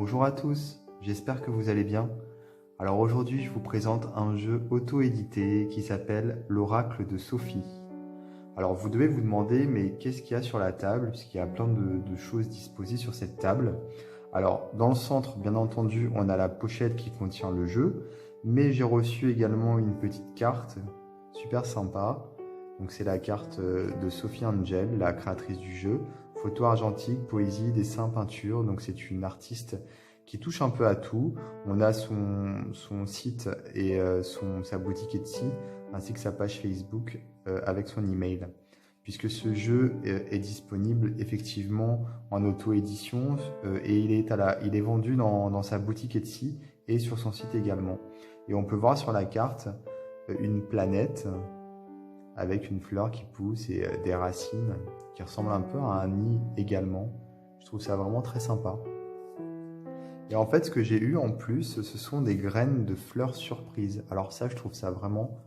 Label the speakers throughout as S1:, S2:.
S1: Bonjour à tous, j'espère que vous allez bien. Alors aujourd'hui, je vous présente un jeu auto-édité qui s'appelle l'Oracle de Sophie. Alors vous devez vous demander, mais qu'est-ce qu'il y a sur la table, puisqu'il y a plein de choses disposées sur cette table. Alors dans le centre, bien entendu, on a la pochette qui contient le jeu, mais j'ai reçu également une petite carte super sympa. Donc c'est la carte de Sophie Angel, la créatrice du jeu. Photo argentique, poésie, dessin, peinture. Donc c'est une artiste qui touche un peu à tout. On a son site et sa boutique Etsy, ainsi que sa page Facebook avec son email. Puisque ce jeu est disponible effectivement en auto-édition et il est vendu dans sa boutique Etsy et sur son site également. Et on peut voir sur la carte une planète avec une fleur qui pousse et des racines qui ressemblent un peu à un nid également. Je trouve ça vraiment très sympa. Et en fait, ce que j'ai eu en plus, ce sont des graines de fleurs surprises. Alors ça, je trouve ça vraiment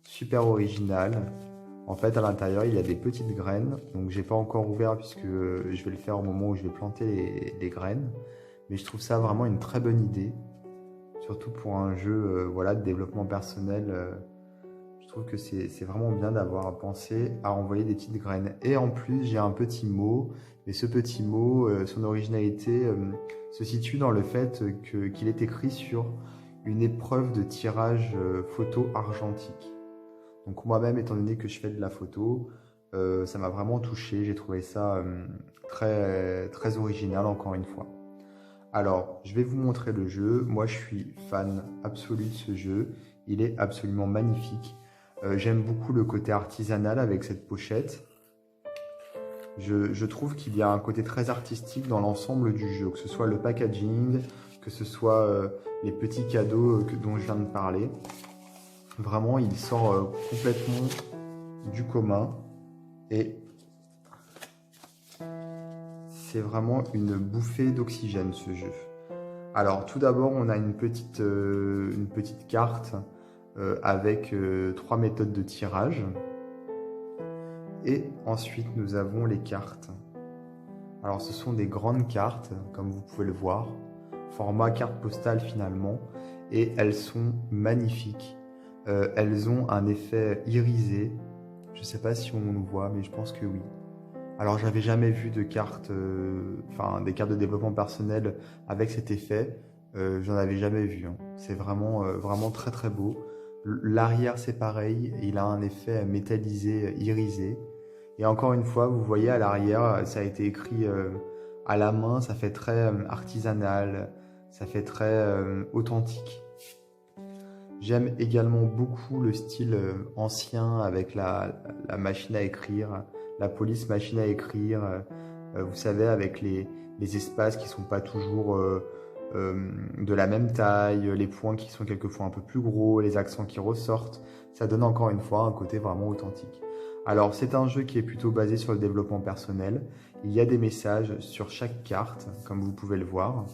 S1: super original. En fait, à l'intérieur, il y a des petites graines. Donc, j'ai pas encore ouvert puisque je vais le faire au moment où je vais planter les graines. Mais je trouve ça vraiment une très bonne idée. Surtout pour un jeu voilà, de développement personnel. Je trouve que c'est vraiment bien d'avoir pensé à envoyer des petites graines. Et en plus, j'ai un petit mot. Et ce petit mot, son originalité se situe dans le fait qu'il est écrit sur une épreuve de tirage photo argentique. Donc moi-même, étant donné que je fais de la photo, ça m'a vraiment touché. J'ai trouvé ça très original, encore une fois. Alors, je vais vous montrer le jeu. Moi, je suis fan absolu de ce jeu. Il est absolument magnifique. J'aime beaucoup le côté artisanal avec cette pochette. Je trouve qu'il y a un côté très artistique dans l'ensemble du jeu, que ce soit le packaging, que ce soit les petits cadeaux dont je viens de parler. Vraiment, il sort complètement du commun et c'est vraiment une bouffée d'oxygène ce jeu. Alors tout d'abord, on a une petite carte avec 3 méthodes de tirage. Et ensuite, nous avons les cartes. Alors ce sont des grandes cartes, comme vous pouvez le voir, format carte postale finalement, et elles sont magnifiques. Elles ont un effet irisé. Je ne sais pas si on nous voit, mais je pense que oui. Alors j'avais jamais vu de cartes, des cartes de développement personnel avec cet effet. J'en avais jamais vu. Hein. C'est vraiment très très beau. L'arrière c'est pareil, il a un effet métallisé, irisé. Et encore une fois, vous voyez à l'arrière, ça a été écrit à la main, ça fait très artisanal, ça fait très authentique. J'aime également beaucoup le style ancien avec la machine à écrire, la police machine à écrire, vous savez, avec les espaces qui ne sont pas toujours de la même taille, les points qui sont quelquefois un peu plus gros, les accents qui ressortent. Ça donne encore une fois un côté vraiment authentique. Alors, c'est un jeu qui est plutôt basé sur le développement personnel. Il y a des messages sur chaque carte, comme vous pouvez le voir.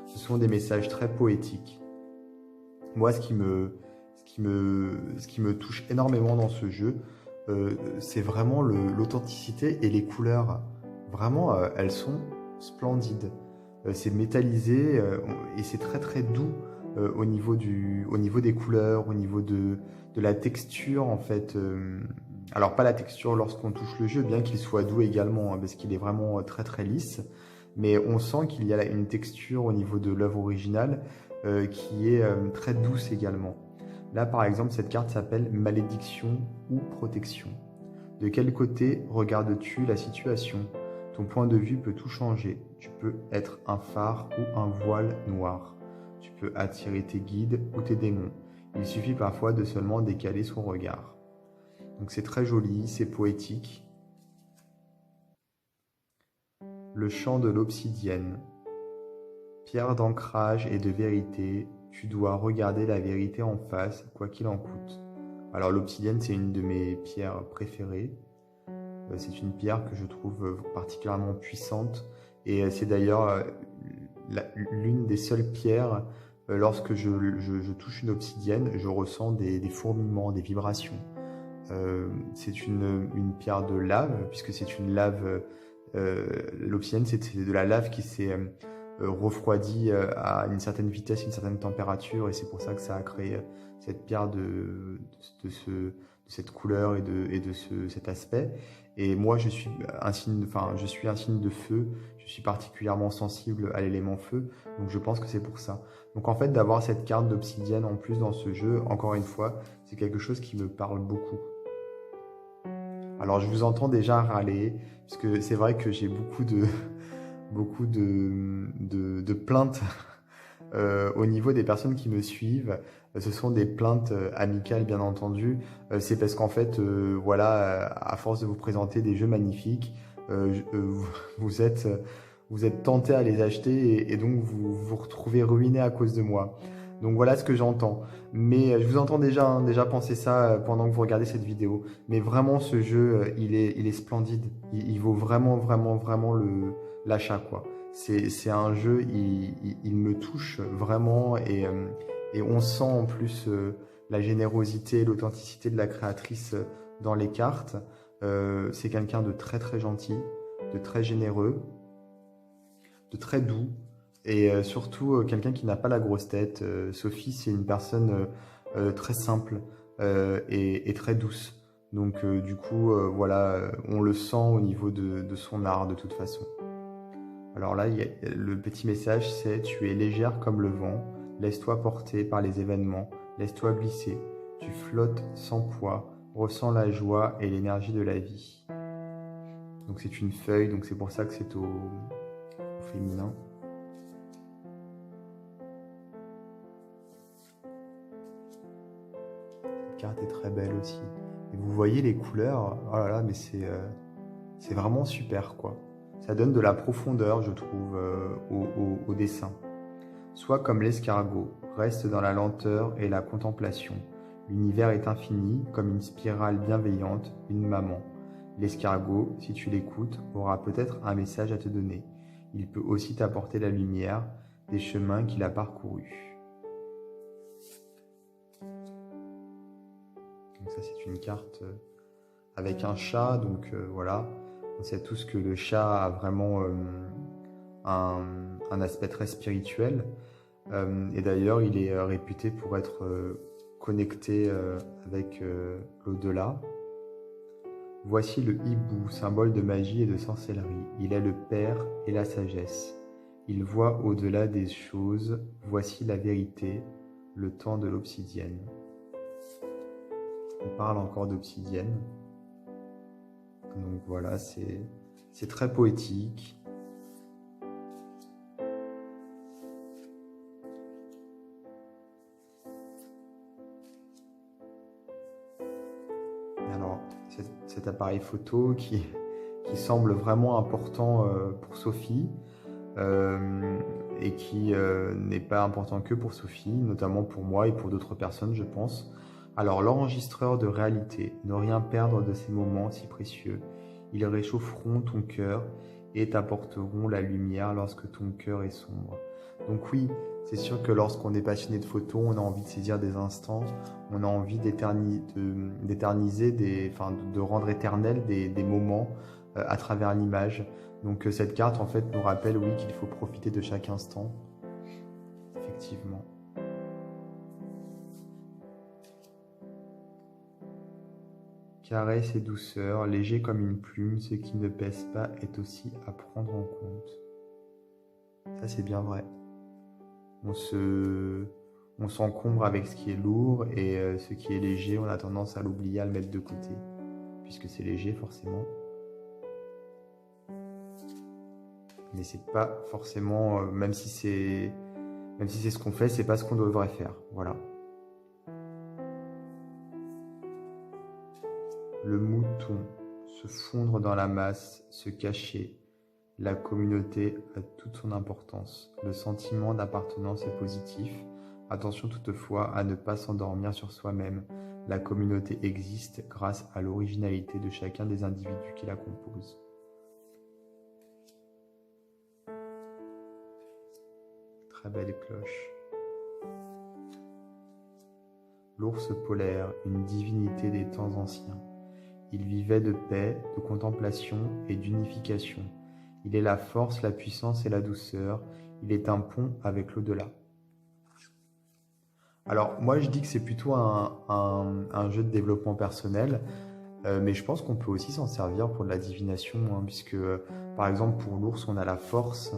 S1: Ce sont des messages très poétiques. Moi, ce qui me touche énormément dans ce jeu, c'est vraiment l'authenticité et les couleurs. Vraiment, elles sont splendides. C'est métallisé et c'est très très doux au niveau des couleurs, au niveau de la texture en fait. Alors pas la texture lorsqu'on touche le jeu, bien qu'il soit doux également, hein, parce qu'il est vraiment très très lisse. Mais on sent qu'il y a une texture au niveau de l'œuvre originale qui est très douce également. Là par exemple, cette carte s'appelle Malédiction ou Protection. De quel côté regardes-tu la situation ? Ton point de vue peut tout changer. Tu peux être un phare ou un voile noir. Tu peux attirer tes guides ou tes démons. Il suffit parfois de seulement décaler son regard. Donc c'est très joli, c'est poétique. Le chant de l'obsidienne. Pierre d'ancrage et de vérité, tu dois regarder la vérité en face, quoi qu'il en coûte. Alors l'obsidienne, c'est une de mes pierres préférées. C'est une pierre que je trouve particulièrement puissante et c'est d'ailleurs l'une des seules pierres, lorsque je touche une obsidienne, je ressens des fourmillements, des vibrations. C'est une pierre de lave, puisque c'est une lave, l'obsidienne c'est de la lave qui s'est refroidi à une certaine vitesse, une certaine température, et c'est pour ça que ça a créé cette pierre de cette couleur et de cet aspect. Et moi, je suis un signe de feu, je suis particulièrement sensible à l'élément feu, donc je pense que c'est pour ça. Donc en fait, d'avoir cette carte d'obsidienne en plus dans ce jeu, encore une fois, c'est quelque chose qui me parle beaucoup. Alors je vous entends déjà râler, parce que c'est vrai que j'ai beaucoup de plaintes au niveau des personnes qui me suivent. Ce sont des plaintes amicales, bien entendu. C'est parce qu'en fait, voilà, à force de vous présenter des jeux magnifiques, vous êtes, vous êtes tenté à les acheter et donc vous vous retrouvez ruiné à cause de moi. Donc voilà ce que j'entends. Mais je vous entends déjà penser ça pendant que vous regardez cette vidéo. Mais vraiment, ce jeu, il est splendide. Il vaut vraiment l'achat, quoi. C'est un jeu, il me touche vraiment et on sent en plus la générosité et l'authenticité de la créatrice dans les cartes. C'est quelqu'un de très gentil, de très généreux, de très doux et surtout quelqu'un qui n'a pas la grosse tête. Sophie, c'est une personne très simple et très douce. Donc du coup, voilà, on le sent au niveau de son art de toute façon. Alors là, le petit message, c'est: tu es légère comme le vent, laisse-toi porter par les événements, laisse-toi glisser, tu flottes sans poids, ressens la joie et l'énergie de la vie. Donc c'est une feuille, donc c'est pour ça que c'est au féminin. Cette carte est très belle aussi. Et vous voyez les couleurs, oh là là, mais c'est vraiment super, quoi. Ça donne de la profondeur, je trouve, au dessin. Sois comme l'escargot, reste dans la lenteur et la contemplation. L'univers est infini, comme une spirale bienveillante, une maman. L'escargot, si tu l'écoutes, aura peut-être un message à te donner. Il peut aussi t'apporter la lumière des chemins qu'il a parcourus. Donc ça, c'est une carte avec un chat, donc voilà. On sait tous que le chat a vraiment un aspect très spirituel. Et d'ailleurs, il est réputé pour être connecté avec l'au-delà. Voici le hibou, symbole de magie et de sorcellerie. Il est le père et la sagesse. Il voit au-delà des choses. Voici la vérité, le temps de l'obsidienne. On parle encore d'obsidienne. Donc voilà, c'est très poétique. Alors, cet appareil photo qui semble vraiment important pour Sophie et qui n'est pas important que pour Sophie, notamment pour moi et pour d'autres personnes, je pense. Alors, l'enregistreur de réalité, ne rien perdre de ces moments si précieux. Ils réchaufferont ton cœur et t'apporteront la lumière lorsque ton cœur est sombre. Donc oui, c'est sûr que lorsqu'on est passionné de photos, on a envie de saisir des instants, on a envie d'éterniser, de rendre éternels des moments à travers l'image. Donc cette carte, en fait, nous rappelle, oui, qu'il faut profiter de chaque instant. Effectivement. Caresse et douceur, léger comme une plume, ce qui ne pèse pas est aussi à prendre en compte. Ça, c'est bien vrai. On s'encombre avec ce qui est lourd et ce qui est léger, on a tendance à l'oublier, à le mettre de côté, puisque c'est léger forcément. Mais c'est pas forcément, même si c'est ce qu'on fait, c'est pas ce qu'on devrait faire. Voilà. Le mouton, se fondre dans la masse, se cacher. La communauté a toute son importance. Le sentiment d'appartenance est positif. Attention toutefois à ne pas s'endormir sur soi-même. La communauté existe grâce à l'originalité de chacun des individus qui la composent. Très belle cloche. L'ours polaire, une divinité des temps anciens. Il vivait de paix, de contemplation et d'unification. Il est la force, la puissance et la douceur. Il est un pont avec l'au-delà. Alors, moi, je dis que c'est plutôt un jeu de développement personnel, mais je pense qu'on peut aussi s'en servir pour de la divination, hein, puisque, par exemple, pour l'ours, on a la force.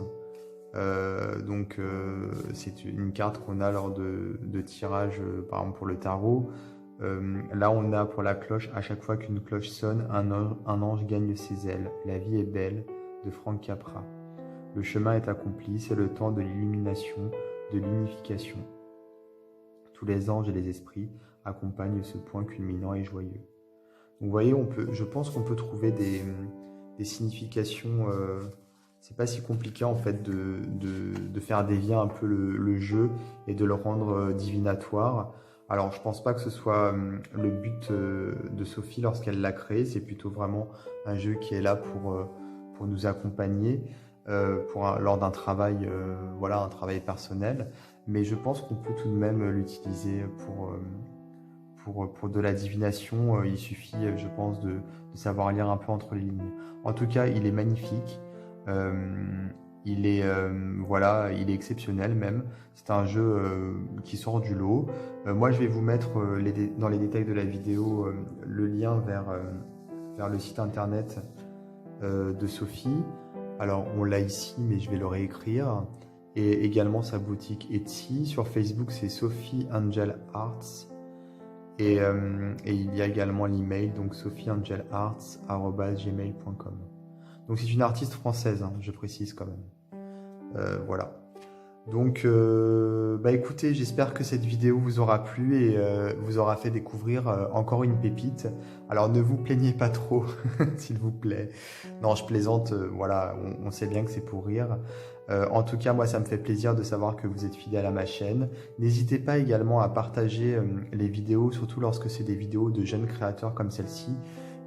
S1: C'est une carte qu'on a lors de tirage, par exemple, pour le tarot. Là, on a pour la cloche, à chaque fois qu'une cloche sonne, un ange gagne ses ailes. La vie est belle, de Frank Capra. Le chemin est accompli, c'est le temps de l'illumination, de l'unification. Tous les anges et les esprits accompagnent ce point culminant et joyeux. Donc, vous voyez, je pense qu'on peut trouver des significations. C'est pas si compliqué en fait de faire dévier un peu le jeu et de le rendre divinatoire. Alors, je pense pas que ce soit le but de Sophie lorsqu'elle l'a créé. C'est plutôt vraiment un jeu qui est là pour nous accompagner lors d'un travail, voilà, un travail personnel. Mais je pense qu'on peut tout de même l'utiliser pour de la divination. Il suffit, je pense, de savoir lire un peu entre les lignes. En tout cas, il est magnifique. Voilà, il est exceptionnel même. C'est un jeu qui sort du lot. Moi, je vais vous mettre dans les détails de la vidéo le lien vers le site internet de Sophie. Alors, on l'a ici, mais je vais le réécrire. Et également sa boutique Etsy. Sur Facebook, c'est Sophie Angel Arts. Et il y a également l'email, donc sophieangelarts@gmail.com. Donc c'est une artiste française, hein, je précise quand même. Voilà. Donc, écoutez, j'espère que cette vidéo vous aura plu et vous aura fait découvrir encore une pépite. Alors ne vous plaignez pas trop, s'il vous plaît. Non, je plaisante, voilà, on sait bien que c'est pour rire. En tout cas, moi, ça me fait plaisir de savoir que vous êtes fidèles à ma chaîne. N'hésitez pas également à partager les vidéos, surtout lorsque c'est des vidéos de jeunes créateurs comme celle-ci,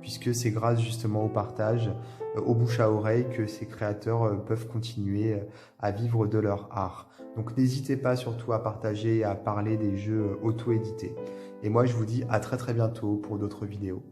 S1: puisque c'est grâce justement au partage, au bouche à oreille, que ces créateurs peuvent continuer à vivre de leur art. Donc n'hésitez pas surtout à partager et à parler des jeux auto-édités. Et moi, je vous dis à très très bientôt pour d'autres vidéos.